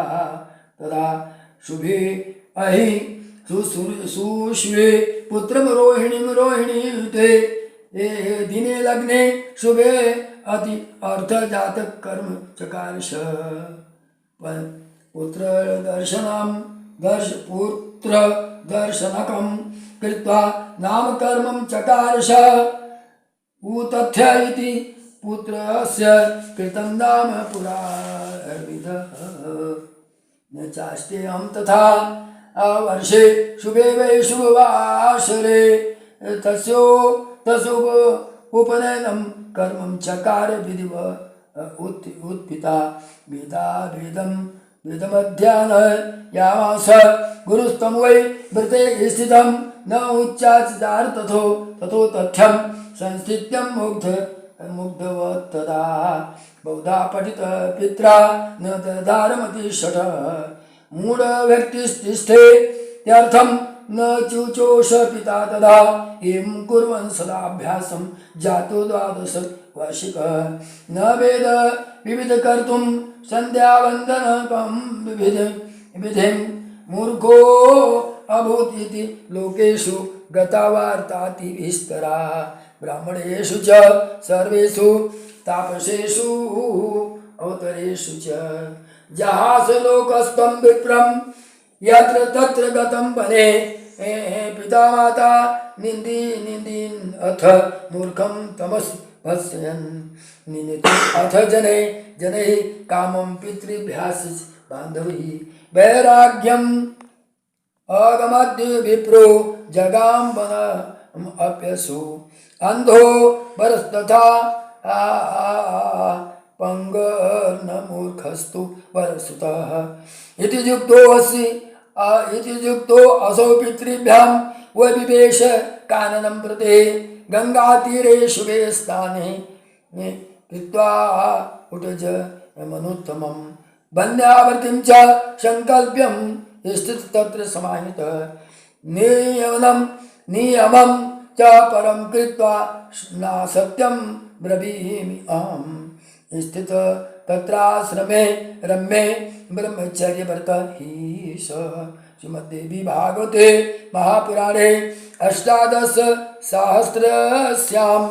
तदा शुभे अहि सुश्वे पुत्रं रोहिणीयुते दिने लग्ने शुभे अति अर्थजातः कर्म चकारश पुत्रदर्शनकं कृत्वा नामकर्मं चकारश उतथ्य इति पुत्रस्य कृतं नाम पुराविदः न चास्तेऽहं तथा वर्षे शुभे वै शुभवासरे तस्यो उपनयनं कर्मं चकार विधिव उत्पिता वेदमध्यान यावास गुरुस्तं वै व्रते स्थितं न उच्चाचार तथो तथ्यं संस्थित्यं मुग्धवत्तदा बहुधा पठित पित्रा न ददारमति षठ मूढ व्यक्तिस्तिष्ठे त्यर्थं न चुचोष पिता तदा एवं कुर्वन् सदाभ्यासं जातो द्वादश वार्षिकः न वेद विविध कर्तुं सन्ध्यावन्दनकं विधिं मूर्खो अभूत् इति लोकेषु गता वार्ताति विस्तरा ब्राह्मणेषु च सर्वेषु तापसेषु अवतरेषु च जहास लोकस्तं विप्रं यत्र तत्र गतं वने पिता माता निन्दीन् अथ मूर्खं तमस् भत्सयन् निनिते अथ जनैः कामं पितृभ्यास बान्धवैः वैराग्यम् अगमद्य विप्रो जगाम वनमप्यसु अंधो बरस्तथा पंगर्नमूर्खस्तु वरसुतः इति युक्तो असौ पितृभ्यां वविवेश काननं प्रति गंगातीरे शुभे स्थाने कृत्वा उटज मनुत्तमं वन्द्यावर्तिं च संकल्प्यं स्थित तत्र समाहितः नियमं च परं कृत्वा नासत्यं ब्रवीमि अहं स्थित तत्राश्रमे रम्ये ब्रह्मचर्यव्रत हि श्रीमद्देवी भागवते महापुराणे अष्टादश सहस्रस्यां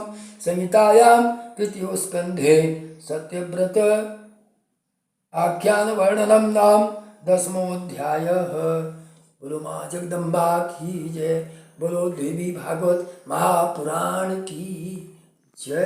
संहितायां तृतीयोस्कन्धे सत्यव्रत आख्यान वर्णनम नाम 10वां बोलो माँ जगदम्बा की जय। बोलो देवी भागवत महापुराण की जय।